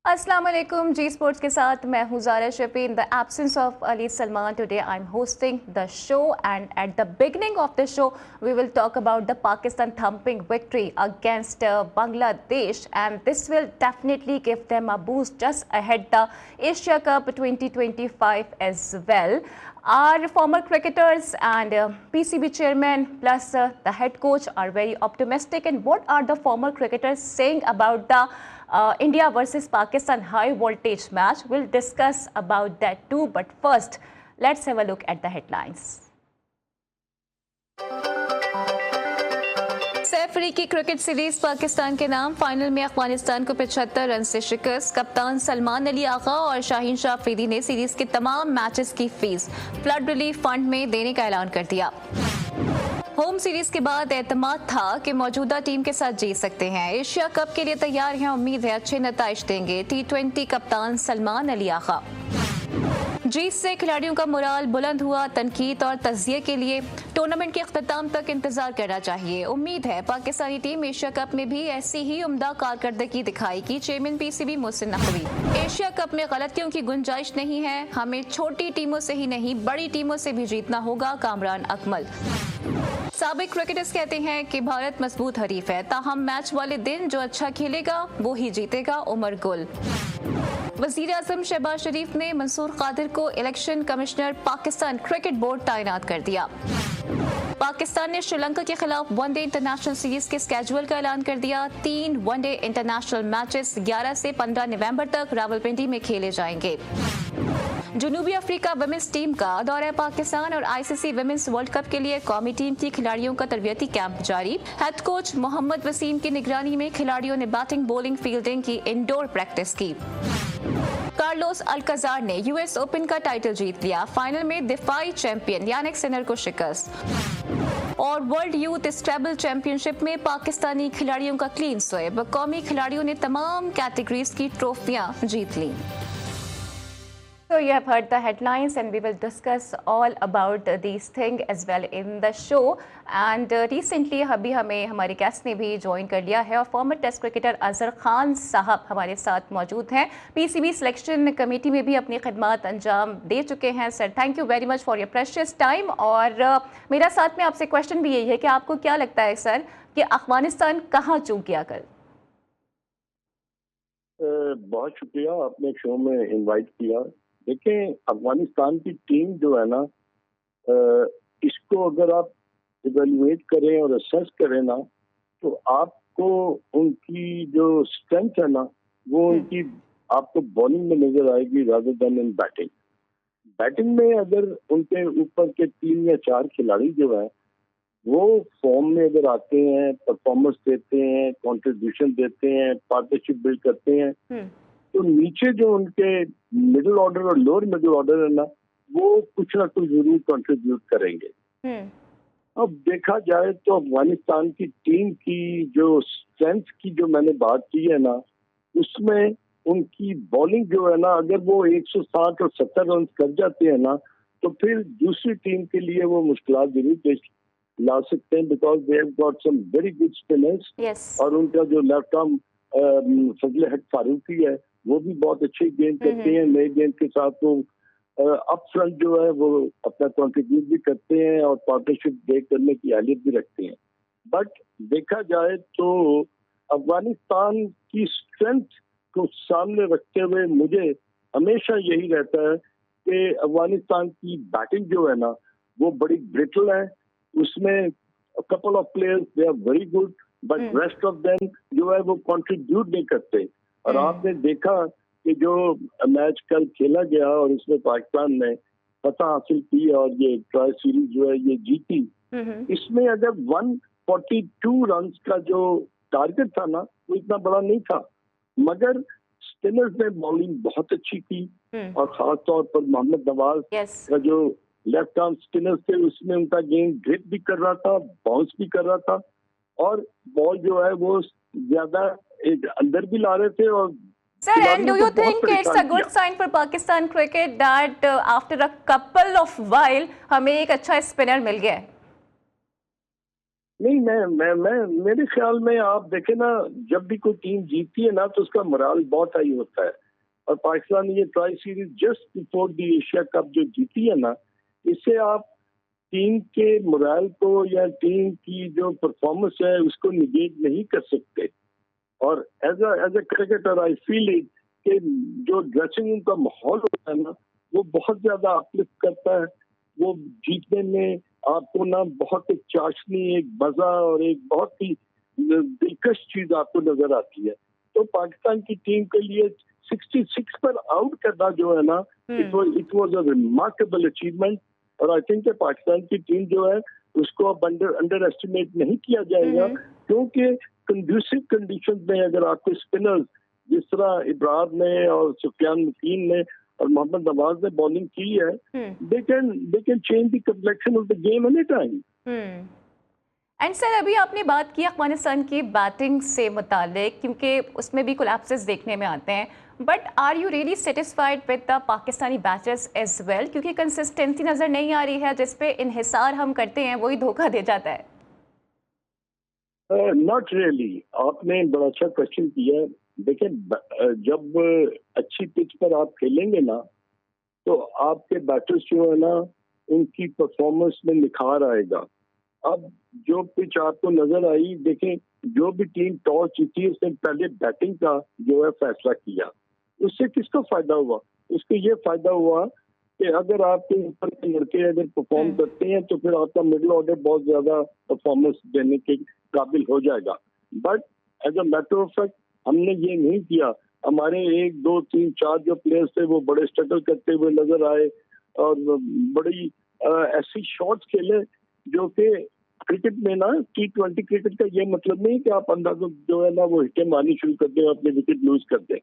अस्सलाम वालेकुम जी स्पोर्ट्स के साथ मैं हूं Zara Shafi. In the absence of Ali Salman today I am hosting the show and at the beginning of the show we will talk about the Pakistan thumping victory against Bangladesh, and this will definitely give them a boost just ahead the Asia Cup 2025 as well. Our former cricketers and PCB chairman plus the head coach are very optimistic. And what are the former cricketers saying about the India versus Pakistan high voltage match? We'll discuss about that too. But first, let's have a look at the headlines. Saif Ali की cricket series Pakistan के नाम, final में अफगानिस्तान को 75 run से शिकस्त। कप्तान सलमान अली आगा और शाहीन शाह अफरीदी ने सीरीज के तमाम मैचेस की फीस फ्लड रिलीफ फंड में देने का ऐलान कर दिया। होम सीरीज के बाद एतमाद था कि मौजूदा टीम के साथ जीत सकते हैं। एशिया कप के लिए तैयार हैं, उम्मीद है अच्छे नताइज देंगे। T20 कप्तान सलमान अली आगा। जीत से खिलाड़ियों का मोराल बुलंद हुआ, तनकीद और तज़किये के लिए टूर्नामेंट के अख्ताम तक इंतजार करना चाहिए। उम्मीद है पाकिस्तानी टीम एशिया कप में भी ऐसी ही उम्दा कारकर्दगी दिखाएगी। Chairman PCB Mohsin Naqvi. Asia cup में गलतियों की गुंजाइश नहीं है, हमें छोटी टीमों से ही नहीं बड़ी टीमों से भी जीतना होगा। कामरान अकमल। साबिक क्रिकेटर्स कहते हैं कि भारत मजबूत हरीफ है, ताहम मैच वाले दिन जो अच्छा खेलेगा वो ही जीतेगा। उमर गुल। वजीर आजम शहबाज शरीफ ने मंसूर कादिर को election commissioner Pakistan cricket board तैनात कर दिया। पाकिस्तान ने श्रीलंका के खिलाफ वनडे इंटरनेशनल सीरीज के स्केड्यूल का ऐलान कर दिया। 3 वनडे इंटरनेशनल मैचेस 11 से 15 नवंबर तक रावलपिंडी में खेले जाएंगे। जनूबी अफ्रीका वुमेन्स टीम का दौरा पाकिस्तान और ICC वुमेन्स वर्ल्ड कप के लिए कौमी टीम की खिलाड़ियों का तरबियती कैंप जारी। हेड कोच मोहम्मद वसीम की निगरानी में खिलाड़ियों ने बैटिंग, बॉलिंग, फील्डिंग की इंडोर प्रैक्टिस की। कार्लोस अल्काजार ने US ओपन का टाइटल जीत लिया। फाइनल में दिफाई चैंपियन यानिक सिनर को शिकस्त। और वर्ल्ड यूथ स्क्रैबल चैंपियनशिप में पाकिस्तानी खिलाड़ियों का क्लीन स्वीप। कौमी खिलाड़ियों ने तमाम कैटेगरीज की ट्रॉफियां जीत ली। So you have heard the headlines and we will discuss all about these things as well in the show. And recently अभी हमें हमारे गेस्ट ने भी ज्वाइन कर लिया है और former test cricketer Azhar Khan साहब हमारे साथ मौजूद हैं। PCB सिलेक्शन कमेटी में भी अपनी खिदमत अंजाम दे चुके हैं। Sir, thank you very much for your precious time. और मेरा साथ में आपसे क्वेश्चन भी यही है कि आपको क्या लगता है सर कि अफगानिस्तान कहाँ चूक गया कल? बहुत शुक्रिया, आपने शो में इनवाइट किया। देखें, अफगानिस्तान की टीम जो है ना, इसको अगर आप इवेल्युएट करें और असेस करें ना, तो आपको उनकी जो स्ट्रेंथ है ना, वो उनकी आपको बॉलिंग में नजर आएगी rather then in batting. Batting में अगर उनके ऊपर के 3 या 4 खिलाड़ी जो है वो फॉर्म में अगर आते हैं, परफॉर्मेंस देते हैं, कंट्रीब्यूशन देते हैं, पार्टनरशिप बिल्ड करते हैं, तो नीचे जो उनके मिडिल ऑर्डर और लोअर मिडिल ऑर्डर है ना, वो कुछ ना कुछ जरूर कंट्रीब्यूट करेंगे। अब देखा जाए तो अफगानिस्तान की टीम की जो स्ट्रेंथ की जो मैंने बात की है ना, उसमें उनकी बॉलिंग जो है ना, अगर वो 160 और 70 रन कर जाते हैं ना, तो फिर दूसरी टीम के लिए वो मुश्किलात जरूर पेश ला सकते हैं, because they have got some very good spinners. और उनका जो लेफ्ट आर्म फजल हक फारूकी है, वो भी बहुत अच्छे गेंद करते हैं। नए गेंद के साथ वो अप फ्रंट जो है वो अपना कंट्रीब्यूट भी करते हैं और पार्टनरशिप ब्रेक करने की अहलियत भी रखते हैं। बट देखा जाए तो अफगानिस्तान की स्ट्रेंथ को सामने रखते हुए मुझे हमेशा यही रहता है कि अफगानिस्तान की बैटिंग जो है ना, वो बड़ी ब्रिटल है। उसमें couple of players they are very good, but rest of them जो है वो कंट्रीब्यूट नहीं करते। और आपने देखा कि जो मैच कल खेला गया और इसमें पाकिस्तान ने फतह हासिल की और ये ट्राई सीरीज जो है ये जीती, इसमें अगर 142 रन का जो टारगेट था ना, वो इतना बड़ा नहीं था, मगर स्पिनर्स ने बॉलिंग बहुत अच्छी की। और खास तौर पर मोहम्मद नवाज का जो लेफ्ट आर्म स्पिनर्स थे, उसमें उनका गेंद ग्रिप भी कर रहा था, बाउंस भी कर रहा था, और बॉल जो है वो ज्यादा अंदर भी ला रहे थे। और Sir, and do you think it's a good sign for Pakistan cricket that after a couple of while हमें एक अच्छा स्पिनर मिल गया है? नहीं, मैं मेरे ख्याल में आप देखें ना, जब भी कोई टीम जीतती है ना तो उसका मोराल बहुत हाई होता है। और पाकिस्तान ने ये tri series just before the Asia cup जो जीती है ना, इससे आप टीम के मोराल को या टीम की जो परफॉर्मेंस है उसको निगेट नहीं कर सकते। और as a cricketer I feel it कि जो ड्रेसिंग रूम का माहौल होता है ना, वो बहुत ज्यादा अपलिफ्ट करता है। वो जीतने में आपको ना बहुत एक चाशनी, एक मजा और एक बहुत ही दिलकश चीज आपको नजर आती है। तो पाकिस्तान की टीम के लिए 66 पर आउट करना जो है ना, it was a remarkable achievement. और आई थिंक पाकिस्तान की टीम जो है उसको अब अंडर एस्टिमेट नहीं किया जाएगा, क्योंकि कंड्यूसिव कंडीशंस में अगर आपके स्पिनर्स जिस तरह इब्रार ने और सुफियान नकीन ने और मोहम्मद नवाज ने बॉलिंग की है, they can change the complexion of the game any time. And sir, अभी आपने बात की अफगानिस्तान की बैटिंग से मुतालिक, क्योंकि उसमें भी कोलैप्सेस देखने में आते हैं, but are you really satisfied with the Pakistani batters as well? क्योंकि कंसिस्टेंसी नजर नहीं आ रही है, जिसपे इन्हिसार हम करते हैं वही धोखा दे जाता है। नॉट रियली, आपने बड़ा अच्छा क्वेश्चन किया। देखिए, जब अच्छी पिच पर आप खेलेंगे ना तो आपके बैटर्स जो है ना, उनकी परफॉर्मेंस में निखार आएगा। अब जो पिच आपको नजर आई, देखें, जो भी टीम टॉस जीती उसने पहले बैटिंग का जो है फैसला किया। उससे किसको फायदा हुआ? उसको ये फायदा हुआ कि अगर आपके ऊपर के लड़के अगर परफॉर्म करते हैं तो फिर आपका मिडिल ऑर्डर बहुत ज्यादा परफॉर्मेंस देने के काबिल हो जाएगा। But as a matter of fact हमने ये नहीं किया। हमारे 1 2 3 4 जो प्लेयर्स थे वो बड़े स्ट्रगल करते हुए नजर आए और बड़ी ऐसी शॉट्स खेले जो कि क्रिकेट में ना, T20 क्रिकेट का ये मतलब नहीं कि आप अंदाजा जो है ना वो हिट्टे मारनी शुरू कर दें, अपने विकेट लूज कर दें।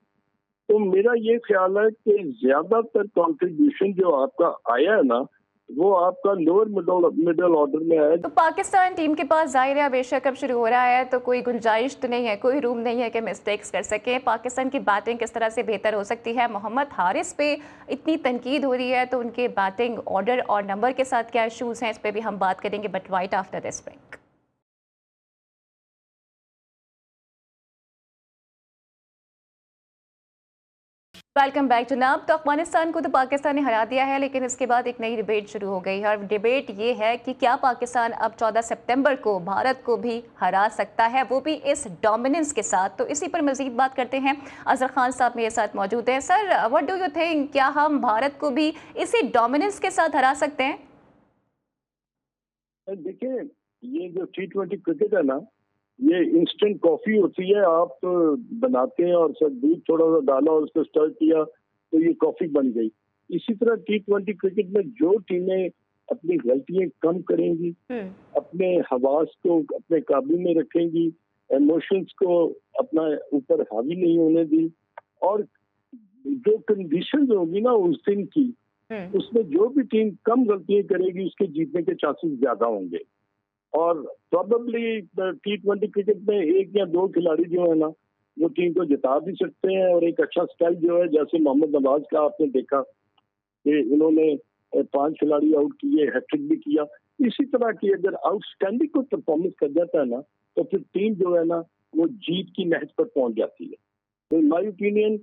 तो मेरा ये ख्याल है कि ज्यादातर कंट्रीब्यूशन जो आपका आया है ना, वो आपका लोअर मिडल ऑर्डर में आया। तो पाकिस्तान टीम के पास जाहिर है बेशक अब शुरू हो रहा है तो कोई गुंजाइश तो नहीं है, कोई रूम नहीं है कि मिस्टेक्स कर सके। पाकिस्तान की बैटिंग किस तरह से बेहतर हो सकती है? मोहम्मद हारिस पे इतनी तनकीद हो रही है, तो उनके बैटिंग ऑर्डर और नंबर के साथ क्या इशूज़ हैं, इस पर भी हम बात करेंगे, but right after this break. Welcome back जनाब। तो अफगानिस्तान को तो पाकिस्तान ने हरा दिया है, लेकिन इसके बाद एक नई डिबेट शुरू हो गई है, और डिबेट ये है कि क्या पाकिस्तान अब 14 सितंबर को भारत को भी हरा सकता है, वो भी इस डोमिनेंस के साथ। तो इसी पर मजीद बात करते हैं। अजहर खान साहब मेरे साथ मौजूद हैं। Sir, what do you think, क्या हम भारत को भी इसी डोमिनेंस के साथ हरा सकते हैं? देखिए, ये जो T20 क्रिकेट है ना, ये इंस्टेंट कॉफी होती है। आप बनाते हैं और सब दूध थोड़ा सा डाला और उसको स्टर किया तो ये कॉफी बन गई। इसी तरह T20 क्रिकेट में जो टीमें अपनी गलतियां कम करेंगी, अपने हवास को अपने काबू में रखेंगी, इमोशंस को अपना ऊपर हावी नहीं होने दी, और जो कंडीशन होगी ना उस दिन की, उसमें जो भी टीम कम गलतियां करेगी उसके जीतने के चांसेस ज्यादा होंगे। और प्रोबेबली T20 क्रिकेट में 1 या 2 खिलाड़ी जो है ना, वो टीम को जिता भी सकते हैं। और एक अच्छा स्टाइल जो है, जैसे मोहम्मद नवाज का आपने देखा कि उन्होंने 5 खिलाड़ी आउट किए, हैट्रिक भी किया। इसी तरह की अगर आउटस्टैंडिंग को परफॉर्मेंस कर जाता है ना, तो फिर टीम जो है ना वो जीत की महज पर पहुंच जाती है। तो in my opinion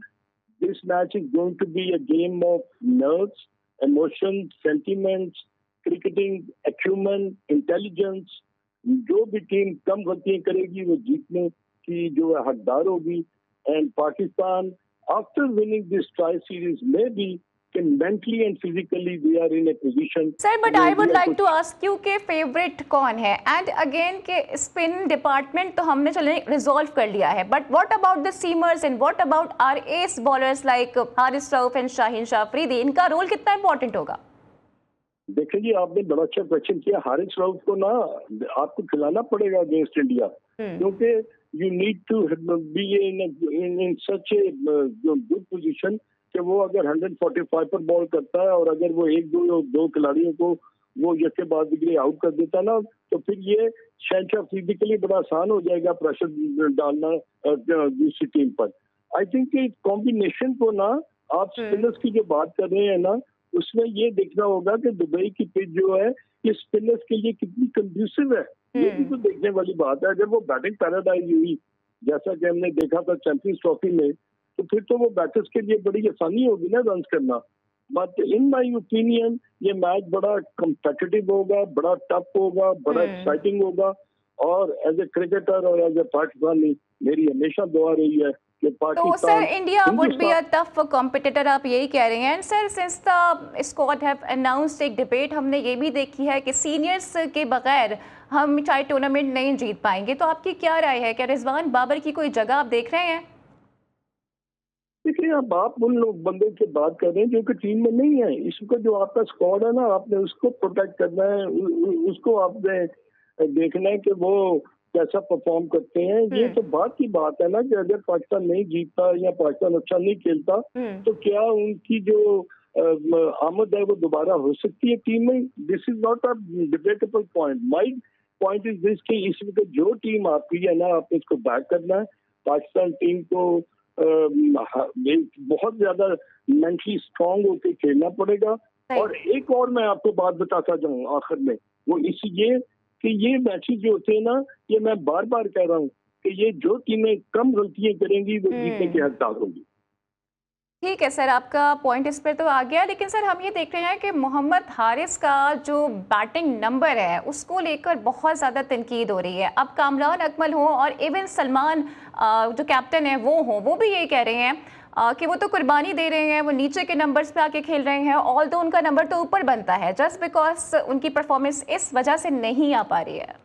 this match is going to be a game of nerves, emotions, sentiments, cricketing acumen, intelligence. जो भी टीम कम गलतियां करेगी वो जीतने की जो है हकदार होगी। And Pakistan after winning this tri series में भी can mentally and physically they are in a position। Sir, but I would like to ask you के फेवरेट कौन है? एंड अगेन के स्पिन डिपार्टमेंट तो हमने चले रिजॉल्व कर लिया है, but what about the seamers and what about our ace bowlers like Haris Rauf and Shaheen Shah Afridi? इनका रोल कितना इंपॉर्टेंट होगा? देखिए जी, आपने बड़ा अच्छा क्वेश्चन किया। हारिस रऊफ को ना आपको खिलाना पड़ेगा अगेंस्ट इंडिया, क्योंकि you need to be in such a good position कि वो अगर 145 पर बॉल करता है और अगर वो 1 2 खिलाड़ियों को वो यके बाद डिग्री आउट कर देता ना, तो फिर ये शहनशाह अफरीदी के लिए बड़ा आसान हो जाएगा प्रेशर डालना दूसरी टीम पर। आई थिंक कॉम्बिनेशन को ना, आप स्पिनर्स की जो बात कर रहे हैं ना, उसमें ये देखना होगा कि दुबई की पिच जो है ये स्पिनर्स के लिए कितनी कंड्यूसिव है। ये भी तो देखने वाली बात है। अगर वो बैटिंग पैराडाइज हुई जैसा कि हमने देखा था चैंपियंस ट्रॉफी में, तो फिर तो वो बैटर्स के लिए बड़ी आसानी होगी ना रन करना। बट इन माय ओपिनियन ये मैच बड़ा कम्पिटिटिव होगा, बड़ा टफ होगा, बड़ा एक्साइटिंग होगा। और एज ए क्रिकेटर और एज ए पाकिस्तानी मेरी हमेशा दुआ रही है कि तो sir Pakistan India would be a tough competitor, आप यही कह रहे हैं। And sir since the squad have announced एक डिबेट हमने ये भी देखी है कि सीनियर्स के बगैर हम चाहे टूर्नामेंट नहीं जीत पाएंगे, तो आपकी क्या राय है? क्या रिजवान बाबर की कोई जगह आप देख रहे हैं? देखिए, अब आप उन लोग बंदों से बात कर रहे हैं जो कि टीम में नहीं है। इसका जो आपका स्क्वाड है ना, आपने उसको प्रोटेक्ट करना है, उसको आपने देखना है कि वो कैसा परफॉर्म करते हैं। ये तो बात की बात है ना कि अगर पाकिस्तान नहीं जीतता या पाकिस्तान अच्छा नहीं खेलता तो क्या उनकी जो आमद है वो दोबारा हो सकती है टीम में? This is not a debatable point. My point is this कि इस वक्त जो टीम आपकी है ना, आपने इसको बैक करना है। पाकिस्तान टीम को बहुत ज्यादा मेंटली स्ट्रांग होकर खेलना पड़ेगा। और एक और मैं आपको बात बताता जाऊं आखिर में, वो ये कि ये मैचेस जो होते हैं ना, ये मैं बार बार कह रहा हूँ कि ये जो टीमें कम गलतियां करेंगी वो जीतने के हकदार होंगी। ठीक है सर, आपका पॉइंट इस पर तो आ गया, लेकिन सर हम ये देख रहे हैं कि मोहम्मद हारिस का जो बैटिंग नंबर है उसको लेकर बहुत ज़्यादा तनकीद हो रही है। अब कामरान अकमल हो और इवन सलमान जो कैप्टन है वो भी यही कह रहे हैं कि वो तो कुर्बानी दे रहे हैं, वो नीचे के नंबर्स पे आके खेल रहे हैं, ऑल दो उनका नंबर तो ऊपर बनता है, जस्ट बिकॉज उनकी परफॉर्मेंस इस वजह से नहीं आ पा रही है।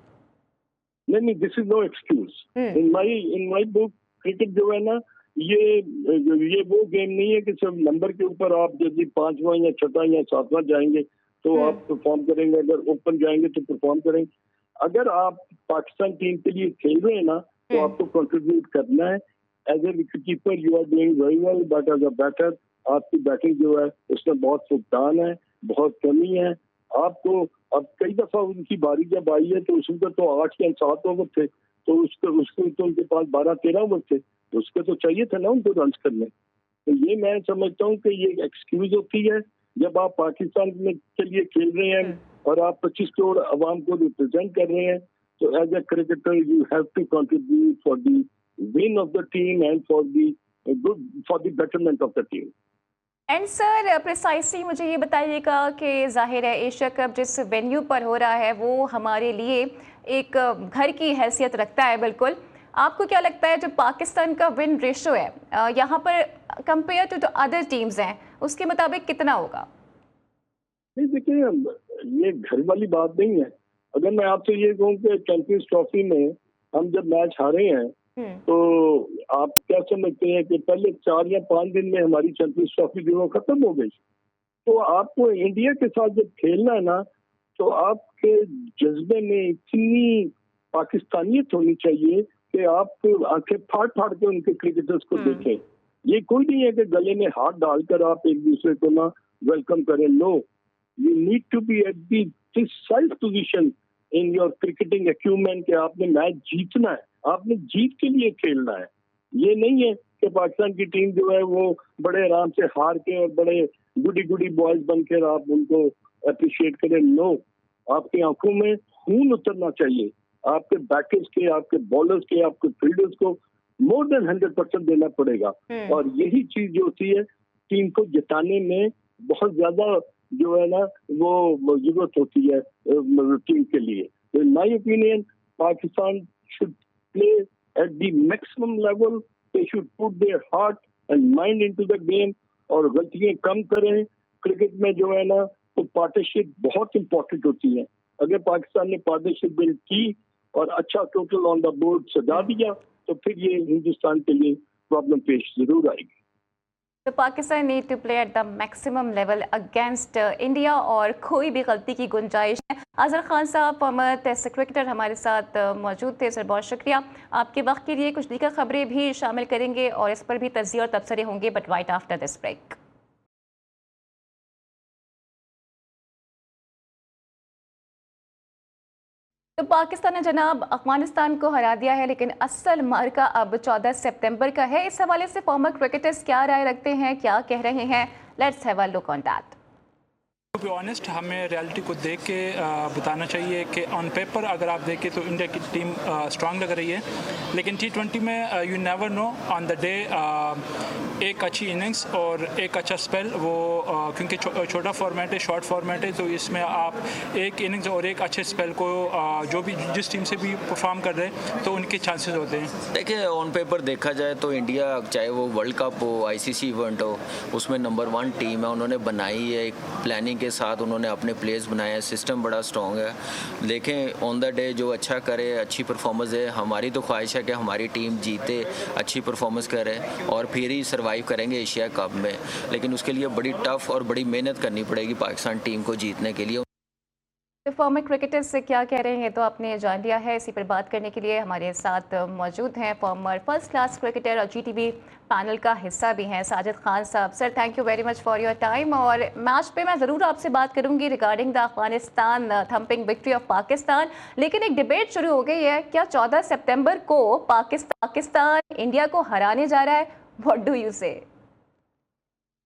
नहीं, this is no excuse. In my book cricket जो है ना, ये वो गेम नहीं है कि सिर्फ नंबर के ऊपर आप यदि 5वां या 6वां या 7वां जाएंगे तो आप परफॉर्म करेंगे, अगर ओपन जाएंगे तो परफॉर्म करेंगे। अगर आप पाकिस्तान टीम के लिए खेल रहे हैं ना, तो आपको कंट्रीब्यूट करना है। As a wicket keeper you are doing very well, but as a batter आपकी बैटिंग जो है उसमें बहुत फुकदान है, बहुत कमी है। आपको अब कई दफा उनकी बारी जब आई है तो उसमें तो 8 या 7 ओवर थे, तो उसको तो उनके पास 12-13 ओवर थे, तो उसको तो चाहिए था ना उनको रन करने। तो ये मैं समझता हूँ कि ये एक्सक्यूज होती है जब आप पाकिस्तान में के लिए खेल रहे हैं और आप 25 करोड़ अवाम को रिप्रेजेंट कर रहे हैं। तो as a cricketer you have to contribute for the win of the team and for the betterment of the team. And sir precisely मुझे ये बताइएगा कि जाहिर है एशिया कप जिस वेन्यू पर हो रहा है वो हमारे लिए एक घर की हैसियत रखता है बिल्कुल। आपको क्या लगता है जो पाकिस्तान का विन रेशो है यहाँ पर compare to the other teams हैं उसके मुताबिक कितना होगा? नहीं, देखिए, ये घर वाली बात नहीं है। अगर मैं आपसे ये कहूँ कि चैंपियंस ट्रॉफी में हम जब मैच हारे हैं तो आप क्या समझते हैं कि पहले 4 या 5 दिन में हमारी चैंपियंस ट्रॉफी जो है खत्म हो गई। तो आपको इंडिया के साथ जब खेलना है ना, तो आपके जज्बे में इतनी पाकिस्तानियत होनी चाहिए कि आप आंखें फाड़ फाड़ के उनके क्रिकेटर्स को देखें। ये कोई नहीं है कि गले में हाथ डालकर आप एक दूसरे को ना वेलकम करें। No, you need to be at the precise position in your cricketing acumen कि आपने मैच जीतना है, आपने जीत के लिए खेलना है। ये नहीं है कि पाकिस्तान की टीम जो है वो बड़े आराम से हार के और बड़े गुडी गुडी बॉयज बनकर आप उनको अप्रिशिएट करें। नो, आपकी आंखों में खून उतरना चाहिए। आपके बैटर्स के, आपके बॉलर्स के, आपके फील्डर्स को मोर देन 100% देना पड़ेगा। और यही चीज जो होती है टीम को जिताने में बहुत ज्यादा जो है ना वो जरूरत होती है टीम के लिए। In my opinion Pakistan should play at the maximum level. They should put their heart and mind into the game और गलतियां कम करें। क्रिकेट में जो है ना तो पार्टनरशिप बहुत इंपॉर्टेंट होती है। अगर पाकिस्तान ने पार्टनरशिप बिल्ड की और अच्छा टोटल ऑन द बोर्ड सजा दिया तो फिर ये हिंदुस्तान के लिए प्रॉब्लम पेश जरूर आएगी। तो Pakistan need to play at the maximum level against India और कोई भी गलती की गुंजाइश है। अजहर खान साहब फॉर्मर टेस्ट क्रिकेटर हमारे साथ मौजूद थे। सर बहुत शुक्रिया आपके वक्त के लिए। कुछ दीगर खबरें भी शामिल करेंगे और इस पर भी तज्जिया और तबसरे होंगे, but right after this break. तो पाकिस्तान ने जनाब अफगानिस्तान को हरा दिया है, लेकिन असल मार्का अब 14 सितंबर का है। इस हवाले से फॉर्मर क्रिकेटर्स क्या राय रखते हैं, क्या कह रहे हैं, let's have a look on that. To be honest, हमें रियलिटी को देख के बताना चाहिए कि ऑन पेपर अगर आप देखें तो इंडिया की टीम स्ट्रांग लग रही है, लेकिन T20 में you never know on the day एक अच्छी इनिंग्स और एक अच्छा स्पेल वो क्योंकि छोटा फॉर्मेट है, शॉर्ट फॉर्मेट है, तो इसमें आप एक इनिंग्स और एक अच्छे स्पेल को जो भी जिस टीम से भी परफॉर्म कर रहे हैं तो उनके चांसेस होते हैं। देखिए, ऑन पेपर देखा जाए तो इंडिया, चाहे वो वर्ल्ड कप हो, ICC इवेंट हो, उसमें नंबर 1 टीम है। उन्होंने बनाई है एक प्लानिंग के साथ, उन्होंने अपने प्लेयर्स बनाए हैं, सिस्टम बड़ा स्ट्रॉन्ग है। देखें ऑन द डे जो अच्छा करे, अच्छी परफॉर्मेंस है, हमारी तो ख्वाहिश है कि हमारी टीम जीते, अच्छी परफॉर्मेंस करे और फिर ही सर्वाइव करेंगे एशिया कप में। लेकिन उसके लिए बड़ी टफ और बड़ी मेहनत करनी पड़ेगी पाकिस्तान टीम को जीतने के लिए। फॉर्मर क्रिकेटर्स से क्या कह रहे हैं तो आपने जान लिया है। इसी पर बात करने के लिए हमारे साथ मौजूद हैं फॉर्मर फर्स्ट क्लास क्रिकेटर और GTV पैनल का हिस्सा भी हैं साजिद खान साहब। Sir, thank you very much for your time. और मैच पे मैं ज़रूर आपसे बात करूंगी regarding the Afghanistan thumping victory of Pakistan, लेकिन एक डिबेट शुरू हो गई है। क्या 14 सितंबर को पाकिस्तान इंडिया को हराने जा रहा है? व्हाट डू यू से?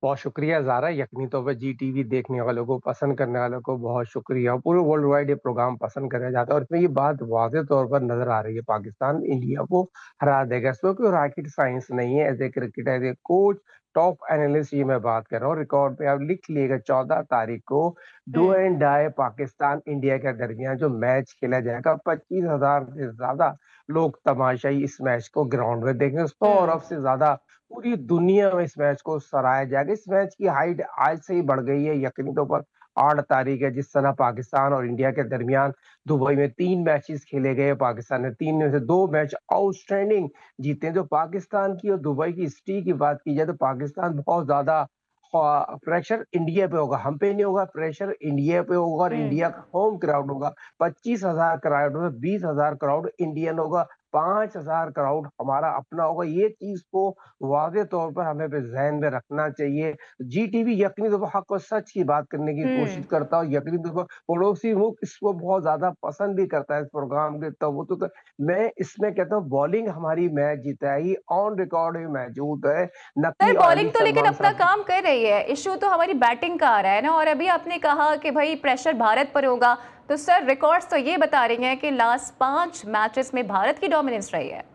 बहुत शुक्रिया ज़ारा। यकीनी तौर पर GTV देखने वालों को, पसंद करने वालों को बहुत शुक्रिया। पूरे वर्ल्ड वाइड ये प्रोग्राम पसंद करा जाता है और इसमें ये बात वाज़ेह तौर पर नज़र आ रही है, पाकिस्तान इंडिया को हरा देगा। इसमें कोई रॉकेट साइंस नहीं है। As a cricketer, as a coach, top analyst ये मैं बात कर रहा हूँ। रिकॉर्ड पे आप लिख लीजिएगा, 14 तारीख को do and die Pakistan India के दरमियान जो मैच खेला जाएगा, 25,000 से ज्यादा लोग तमाशाई इस मैच को ग्राउंड में देखेंगे। 100 अरब से ज्यादा पूरी दुनिया में इस मैच को सराहा जाएगा। इस मैच की हाइट आज से ही बढ़ गई है। यकीनी तौर पर 8 तारीख है, जिस तरह पाकिस्तान और इंडिया के दरमियान दुबई में 3 मैचेस खेले गए। पाकिस्तान ने 3 में से 2 मैच आउटस्टैंडिंग जीते हैं। जो पाकिस्तान की और दुबई की हिस्ट्री की बात की जाए तो पाकिस्तान बहुत ज्यादा प्रेशर इंडिया पे होगा, हम पे नहीं होगा। प्रेशर इंडिया पे होगा और इंडिया का होम क्राउड होगा। 25,000 क्राउड में 20,000 क्राउड इंडियन होगा, 5,000 क्राउड हमारा अपना होगा। ये चीज को वाज़े तौर पर हमें भी ज़हन में रखना चाहिए। GTV यकीनी तौर पर हक और सच की बात करने की कोशिश करता है। यकीनी तौर पर पड़ोसी मुल्क इसको बहुत ज्यादा पसंद भी करता है इस प्रोग्राम के। तो मैं इसमें कहता हूँ बॉलिंग हमारी मैच जिताई, ऑन रिकॉर्ड मौजूद है। सर, नकी बॉलिंग तो लेकिन सलमान अपना साहब काम कर रही है, इशू तो हमारी बैटिंग का आ रहा है ना। और अभी आपने कहा कि भाई प्रेशर भारत पर होगा, तो सर रिकॉर्ड्स तो ये बता रही हैं कि लास्ट 5 मैचेस में भारत की डोमिनेंस रही है।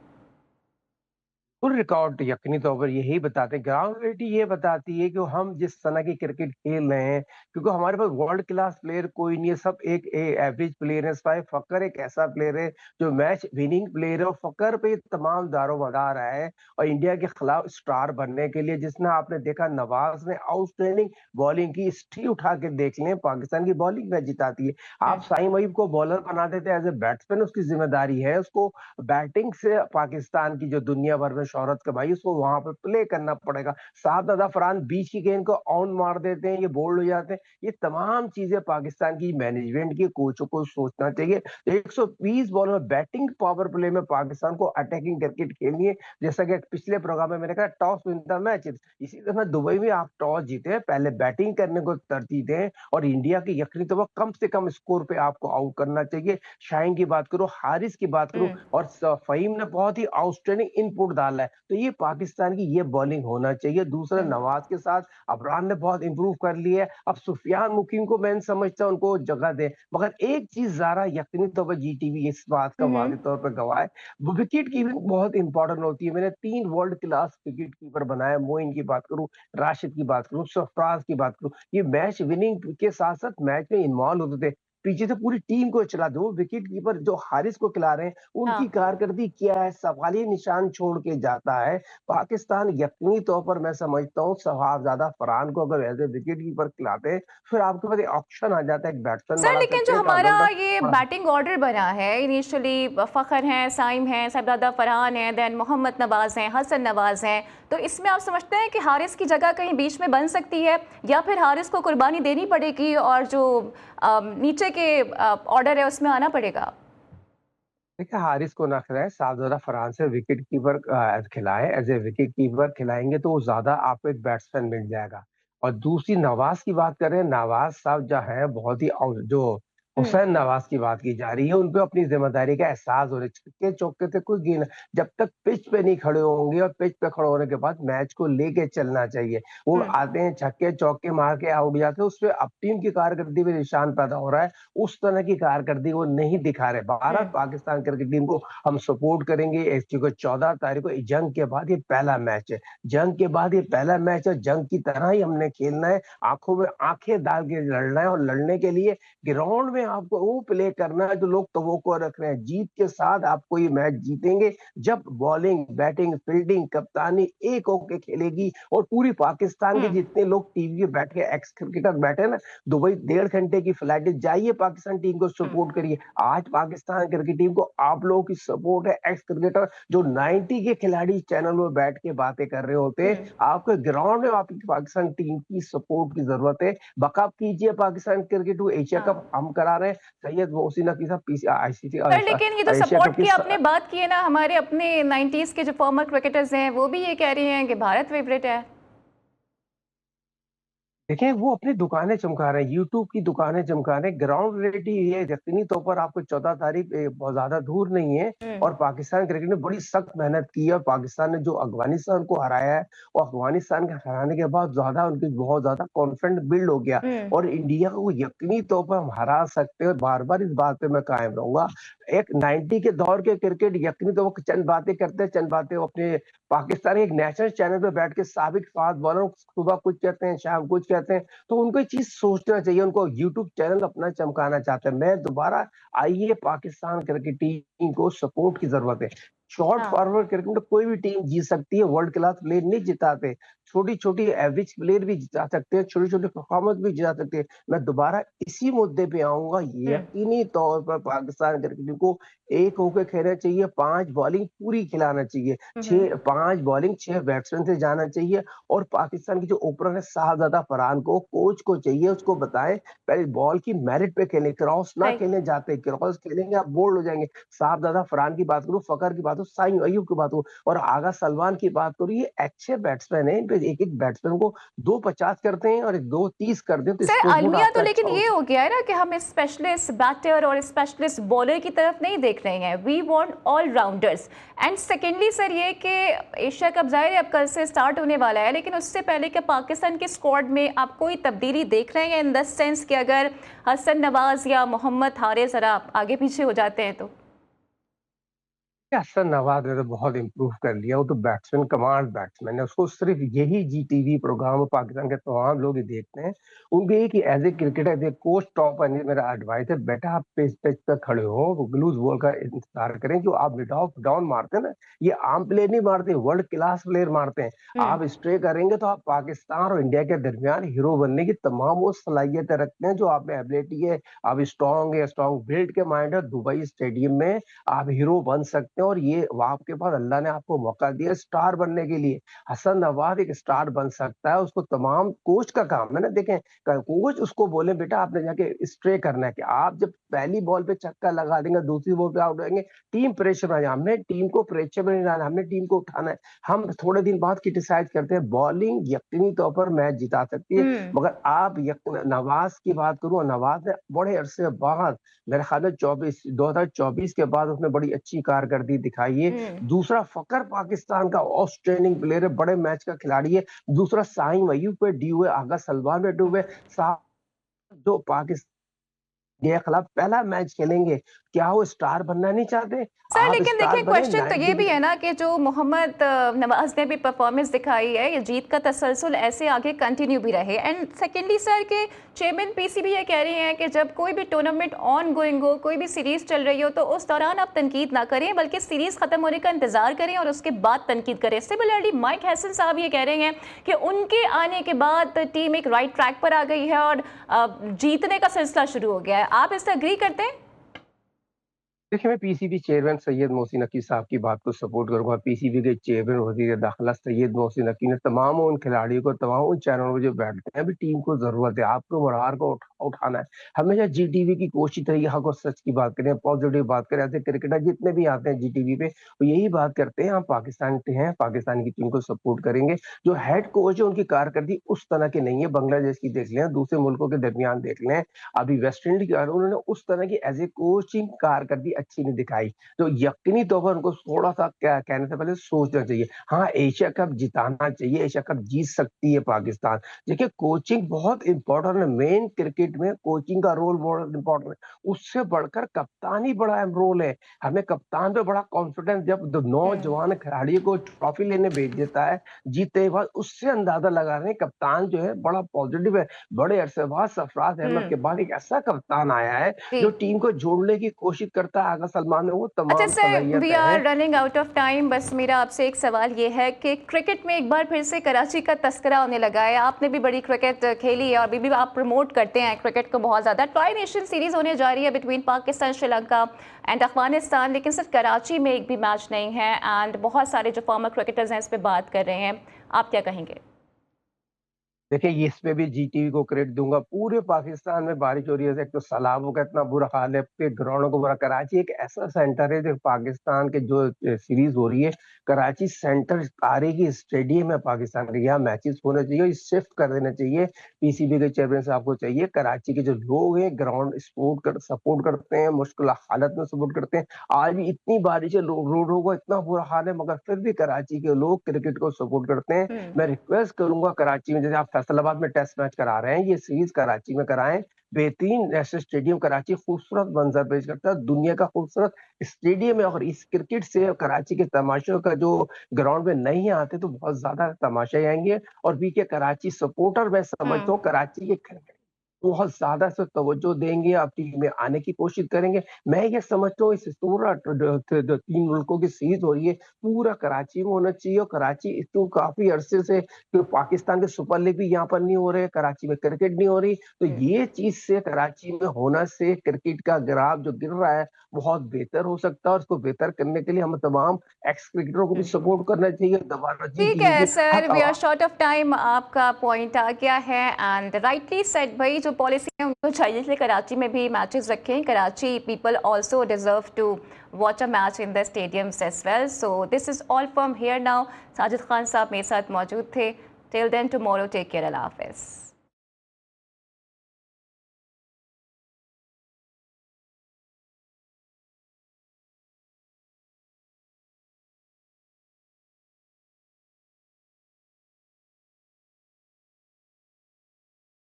फुल रिकॉर्ड यकीनी तौर पर यही बताते हैं। ग्राउंड रियलिटी ये बताती है कि हम जिस तरह की क्रिकेट खेल रहे हैं, क्योंकि हमारे पास वर्ल्ड क्लास प्लेयर कोई नहीं है, सब एक एवरेज प्लेयर है। सिवाय फकर एक ऐसा प्लेयर है जो मैच विनिंग प्लेयर है और फकर पे तमाम दारोमदार है। और इंडिया के खिलाफ स्टार बनने के लिए, जिसने आपने देखा नवाज ने आउटस्टैंडिंग बॉलिंग की, हिस्ट्री उठा के देख लें, पाकिस्तान की बॉलिंग मैच जिताती है। आप साइम अयूब को बॉलर बना देते हैं, एज ए बैट्समैन उसकी जिम्मेदारी है, उसको बैटिंग से पाकिस्तान की जो दुनिया भर में शोहरत कमाई उसको वहां पे प्ले करना पड़ेगा। साद फरहान बीच की गेंद को ऑन मार देते हैं, ये बोल्ड हो जाते हैं। ये तमाम चीजें पाकिस्तान की मैनेजमेंट की, कोचों को सोचना चाहिए। 120 बॉल में बैटिंग पावर प्ले में पाकिस्तान को अटैकिंग क्रिकेट खेलनी है। जैसा कि पिछले प्रोग्राम में मैंने कहा, टॉस विन द मैच। इसी तरह दुबई में आप टॉस जीते, पहले बैटिंग करने को तरजीह दें और इंडिया की यकीनी तौर पर कम से कम स्कोर पे आपको आउट करना चाहिए। शाहीन की बात करो, हारिस की बात करो और फहीम ने बहुत ही आउटस्टैंडिंग इनपुट डाला है। तो ये पाकिस्तान की ये बॉलिंग होना चाहिए। दूसरा, नवाज के साथ अफरान ने बहुत इंप्रूव कर लिया है। अब सुफियान मुकीम को मैं समझता हूं उनको जगह दे। मगर एक चीज ज़रा यकीनी तौर पर GTV इस बात का वाज़ेह तौर पर गवाह है, विकेट कीपिंग बहुत इंपॉर्टेंट होती है। मैंने 3 वर्ल्ड क्लास विकेट कीपर बनाया। मोइन की बात करूं, राशिद की बात करूं, सरफराज की बात करूं, ये मैच विनिंग के साथ साथ मैच में इन्वॉल्व होते थे, पीछे से पूरी टीम को चला दो। विकेट कीपर जो हारिस को खिला रहे हैं, उनकी कारकर्दगी क्या है, सवालिया निशान छोड़ के जाता है। पाकिस्तान यकीनी तौर पर मैं समझता हूँ शहाबजादा फरहान को अगर एज ए विकेट कीपर खिलाते, फिर आपके पास ऑप्शन आ जाता है, एक बैट्समैन सर, बना लेकिन सकते जो हैं, एक हमारा ऑलराउंडर ये बना। बैटिंग ऑर्डर बना है, इनिशियली फखर हैं, साइम हैं, साहिबजादा फरहान हैं, देन मोहम्मद नवाज हैं, हसन नवाज हैं, तो इसमें आप समझते हैं कि हारिस की जगह कहीं बीच में बन सकती है या फिर हारिस को कुर्बानी देनी पड़ेगी और जो नीचे के ऑर्डर है उसमें आना पड़ेगा? देखिए, हारिस को ना खिलाए, साहबजादा फरहान से विकेट कीपर खिलाए। एज ए विकेट कीपर खिलाएंगे तो ज्यादा आपको एक बैट्समैन मिल जाएगा। और दूसरी, नवाज की बात करें, नवाज साहब जो है बहुत ही जो हुसैन नवाज की बात की जा रही है, उन पे अपनी जिम्मेदारी का एहसास हो रहा है। छक्के चौके से कोई गेंद जब तक पिच पे नहीं खड़े होंगे और पिच पे खड़े होने के बाद मैच को लेके चलना चाहिए। वो आते हैं छक्के चौके मार के आउट जाते हैं, उसपे अब टीम की कारकर्दगी में निशान पैदा हो रहा है। उस तरह की कारकर्दगी वो नहीं दिखा रहे। भारत पाकिस्तान क्रिकेट टीम को हम सपोर्ट करेंगे, क्योंकि 14 तारीख को जंग के बाद ये पहला मैच है। जंग के बाद ये पहला मैच है, जंग की तरह ही हमने खेलना है, आंखों में आंखें डाल के लड़ना है और लड़ने के लिए ग्राउंड में आपको वो प्ले करना है जो लोग तवक्को रख रहे हैं। जीत के साथ आपको ये मैच जीतेंगे जब बॉलिंग, बैटिंग, फील्डिंग, कप्तानी एक होके खेलेगी। और पूरी पाकिस्तान के जितने लोग टीवी पे बैठ के एक्स क्रिकेटर बैठे ना, दुबई 1.5 घंटे की फ्लाइट है, जाइए पाकिस्तान टीम को सपोर्ट करिए। आज पाकिस्तान क्रिकेट टीम को आप लोगों की सपोर्ट है। एक्स क्रिकेटर जो 90 के खिलाड़ी चैनल में बैठ के बातें कर रहे होते हैं, आपके ग्राउंड में आपकी पाकिस्तान टीम की सपोर्ट की जरूरत है। बकअप कीजिए पाकिस्तान क्रिकेट को। एशिया कप हम करा रहे हैं, सैयद मोहसिन नकी साहब आईसीसी सर, लेकिन ये तो सपोर्ट की आपने बात की है ना, हमारे अपने 90s के जो फॉर्मर क्रिकेटर्स हैं वो भी ये कह रहे हैं कि भारत फेवरेट है। देखें, वो अपनी दुकानें चमका रहे हैं, यूट्यूब की दुकानें चमका रहे हैं। ग्राउंड रियलिटी ये यकीनी तौर पर आपको 14 तारीख बहुत ज्यादा दूर नहीं है। और पाकिस्तान क्रिकेट ने बड़ी सख्त मेहनत की है और पाकिस्तान ने जो अफगानिस्तान को हराया है, और अफगानिस्तान के हराने के बाद ज्यादा उनकी बहुत ज्यादा कॉन्फिडेंस बिल्ड हो गया। और इंडिया को यकीनी तौर पर हम हरा सकते हैं। बार बार इस बात पे मैं कायम रहूंगा। एक 90 के दौर के क्रिकेट यकीनी तौर पर चंद बातें करते हैं, चंद बातें अपने पाकिस्तान एक नेशनल चैनल पे बैठ के साबिक फास्ट बॉलर सुबह कुछ कहते हैं, शाम कुछ कहते हैं, तो उनको ये चीज सोचना चाहिए। उनको यूट्यूब चैनल अपना चमकाना चाहते हैं। मैं दोबारा आइए, पाकिस्तान क्रिकेट टीम को सपोर्ट की जरूरत है। शॉर्ट फॉरवर्ड क्रिकेट में कोई भी टीम जीत सकती है, वर्ल्ड क्लास प्लेयर नहीं जिताते, छोटी छोटी एवरेज प्लेयर भी जिता सकते हैं, छोटी छोटी परफॉर्मेंस भी जिता सकते हैं। मैं दोबारा इसी मुद्दे पे आऊंगा। यकीनी तौर पर पाकिस्तान क्रिकेट टीम को एक होकर खेलना चाहिए, 5 बॉलिंग पूरी खिलाना चाहिए, 5 बॉलिंग 6 बैट्समैन से जाना चाहिए। और पाकिस्तान की जो ओपनर है शाहजादा फरहान को, कोच को चाहिए, उसको बताएं पहले बॉल की मेरिट पे खेलें, क्रॉस ना खेलने जाते, क्रॉस खेलेंगे आप बोल्ड हो जाएंगे। शाहजादा फरहान की बात करूं, फकर की बात हो, साईं अयूब की बात हो, और आगा सलमान की बात करूं, ये अच्छे बैट्समैन है। एक एक बैट्समैन को 250 करते हैं और 230 कर दे तो सर, अलमिया तो लेकिन ये हो गया है ना कि हम स्पेशलिस्ट बैटर और स्पेशलिस्ट बॉलर की तरफ नहीं देख रहे हैं। We want all rounders. And secondly sir, ये कि एशिया कप जाहिर है अब कल से स्टार्ट होने वाला है, लेकिन उससे पहले कि पाकिस्तान के स्क्वाड में आप कोई तब्दीली देख रहे हैं इन द सेंस कि अगर हसन नवाज या मोहम्मद हारिस जरा आगे पीछे हो जाते हैं तो? हसन नवाज ने तो बहुत इम्प्रूव कर लिया। वो तो बैट्समैन, कमांड बैट्समैन है। उसको सिर्फ यही जी टीवी प्रोग्राम पाकिस्तान के तमाम लोग ही देखते हैं। उनको एक ही as a cricketer, as a coach top है, मेरा एडवाइस है, बेटा आप पिच पे खड़े हो, ग्लूज बॉल का इंतजार करें। जो आप मिड ऑफ डाउन मारते हैं ना, ये आम प्लेयर नहीं मारते, वर्ल्ड क्लास प्लेयर मारते हैं। आप स्ट्रे करेंगे तो आप पाकिस्तान और इंडिया के दरमियान हीरो बनने की तमाम वो सलाहियतें रखते हैं जो आप में एबिलिटी है। आप स्ट्रॉन्ग है, स्ट्रॉन्ग बिल्ड के माइंड है, दुबई स्टेडियम में आप हीरो बन सकते हैं। और ये आपके पास अल्लाह ने आपको मौका दिया स्टार बनने के लिए। हसन नवाज एक स्टार बन सकता है। उसको तमाम कोच का काम है ना, देखें कोच उसको बोले बेटा आपने जाके स्ट्रे करना है, कि आप जब पहली बॉल पे छक्का लगा देंगे, दूसरी बॉल पे आउट होंगे, टीम प्रेशर में, हमने टीम को प्रेशर में नहीं लाना, हमने टीम को उठाना है। हम थोड़े दिन बाद क्रिटिसाइज करते हैं, बॉलिंग यकीनी तौर पर मैच जिता सकती है। मगर आप नवाज की बात करूं, नवाज ने बड़े अरसे बाद, मेरे ख्याल में 2024 के बाद उसने बड़ी अच्छी कारकर्दगी दिखाई है। दूसरा फकर पाकिस्तान का आउटस्टैंडिंग प्लेयर है, बड़े मैच का खिलाड़ी है। दूसरा साईं अयूब पे डी हुए, आगा सलमान पे डी हुए, जो पाकिस्तान के खिलाफ पहला मैच खेलेंगे, क्या वो स्टार बनना नहीं चाहते? सर, लेकिन देखिए क्वेश्चन तो ये भी है ना कि जो मोहम्मद नवाज ने भी परफॉर्मेंस दिखाई है, ये जीत का तसलसल ऐसे आगे कंटिन्यू भी रहे। एंड सेकेंडली सर के चेयरमैन पीसीबी ये कह रहे हैं कि जब कोई भी टूर्नामेंट ऑन गोइंग हो, कोई भी सीरीज चल रही हो, तो उस दौरान आप तनकीद ना करें, बल्कि सीरीज खत्म होने का इंतजार करें और उसके बाद तनकीद करें। सिमिलरली माइक हैसन साहब ये कह रहे हैं कि उनके आने के बाद टीम एक राइट ट्रैक पर आ गई है और जीतने का सिलसिला शुरू हो गया है। आप इससे अग्री करते हैं? देखिए, मैं पीसीबी चेयरमैन सैयद मोहसिन नकवी साहब की बात को सपोर्ट करूँगा। पीसीबी के चेयरमैन वज़ीर दाखिला सैयद मोहसिन नकवी ने तमाम उन खिलाड़ियों को, तमाम उन चैनलों में जो बैठते हैं, अभी टीम को ज़रूरत है, आपको मोराल को उठाना है। हमेशा जीटीवी की कोशिश रही है, हक और सच की बात करें, पॉजिटिव बात करें। ऐसे क्रिकेटर जितने भी आते हैं जीटीवी पे, वो यही बात करते हैं, हम पाकिस्तान के हैं, पाकिस्तान की टीम को सपोर्ट करेंगे। जो हेड कोच है, उनकी कारकर्दगी उस तरह की नहीं है। बांग्लादेश की देख लें, दूसरे मुल्कों के दरमियान देख लें, अभी वेस्ट इंडीज की उन्होंने उस तरह की एज़ ए कोचिंग कारकर्दगी अच्छी नहीं दिखाई। तो यकीनी तौर पर उनको थोड़ा-सा क्या कहने से पहले सोचना चाहिए। हाँ, एशिया कप जिताना चाहिए, एशिया कप जीत सकती है पाकिस्तान। देखिए, कोचिंग बहुत इम्पोर्टेंट है, मेन क्रिकेट में कोचिंग का रोल बहुत इम्पोर्टेंट है। उससे बढ़कर कप्तानी बड़ा अहम रोल है। हमें कप्तान पे बड़ा कॉन्फिडेंस जब द हम्म। नौजवान खिलाड़ी को ट्रॉफी लेने भेज देता है, जीतने के बाद उससे अंदाज़ा लगा रहे हैं कप्तान जो है बड़ा पॉजिटिव है। बड़े अरसे बाद सरफराज अहमद के हम्म। बाद एक ऐसा कप्तान आया है, जी। जो टीम को जोड़ने की कोशिश करता है। आगा सलमान में वो अच्छा तमाम सर, वी सलाहियत आर है। Running out of time. बस मेरा आपसे एक सवाल ये है कि क्रिकेट में एक बार फिर से कराची का तस्करा होने लगा है। आपने भी बड़ी क्रिकेट खेली है और अभी भी आप प्रमोट करते हैं क्रिकेट को बहुत ज़्यादा। ट्राई नेशन सीरीज़ होने जा रही है बिटवीन पाकिस्तान, श्रीलंका एंड अफगानिस्तान, लेकिन सिर्फ कराची में एक भी मैच नहीं है एंड बहुत सारे जो फॉर्मर क्रिकेटर्स हैं इस पर बात कर रहे हैं। आप क्या कहेंगे? देखिए, ये इसमें भी जीटीवी को क्रेडिट दूँगा। पूरे पाकिस्तान में बारिश हो रही है, एक तो सैलाबों का इतना बुरा हाल है, फिर ग्राउंडों को बुरा। कराची एक ऐसा सेंटर है जो पाकिस्तान के जो सीरीज़ हो रही है, कराची सेंटर तारीखी स्टेडियम है पाकिस्तान का, यहाँ मैचेज़ होने चाहिए, ये शिफ्ट कर देना चाहिए। पीसीबी के चेयरमैन साहब को चाहिए, कराची के जो लोग हैं ग्राउंड सपोर्ट करते हैं, मुश्किल हालत में सपोर्ट करते हैं। आज भी इतनी बारिश है, रोडों का इतना बुरा हाल है, मगर फिर भी कराची के लोग क्रिकेट को सपोर्ट करते हैं। हम्म। मैं रिक्वेस्ट करूँगा कराची में, जैसे आप फैसलाबाद में टेस्ट मैच करा रहे हैं, ये सीरीज कराची में कराएँ। बेहतरीन ऐसे स्टेडियम कराची खूबसूरत मंज़र पेश करता है, दुनिया का खूबसूरत स्टेडियम है और इस क्रिकेट से कराची के तमाशों का जो ग्राउंड में नहीं आते तो बहुत ज़्यादा तमाशे आएँगे और बीके कराची सपोर्टर मैं समझता हम्म। हूँ कराची के बहुत ज़्यादा इस पे तवज्जो देंगे, आप टीम में आने की कोशिश करेंगे। मैं ये समझता हूँ इस पूरा ट ड थ द 3 मुल्कों की सीरीज़ हो रही है, पूरा कराची में होना चाहिए और कराची तो काफ़ी अरसे से तो पाकिस्तान के सुपर लीग भी यहाँ पर नहीं हो रहे, कराची में क्रिकेट नहीं हो रही। तो हम्म। ये चीज़ से कराची में होना से क्रिकेट का ग्राफ जो गिर रहा है, बहुत बेहतर हो सकता है और उसको बेहतर करने के लिए हम तमाम एक्स क्रिकेटरों को भी हम्म। सपोर्ट करना चाहिए, दोबारा ठीक है जीटीवी की सर, हक we are short of time. आपका पॉइंट आ गया है एंड राइटली सेड भाई, जो पॉलिसी है उनको चाहिए इसलिए कराची में भी मैचेस रखें। Karachi people also deserve to watch a match in the stadiums as well. So this is all from here now. Sajid Khan साहब मेरे साथ मौजूद थे। Till then tomorrow, take care, अल्लाह हाफिज़।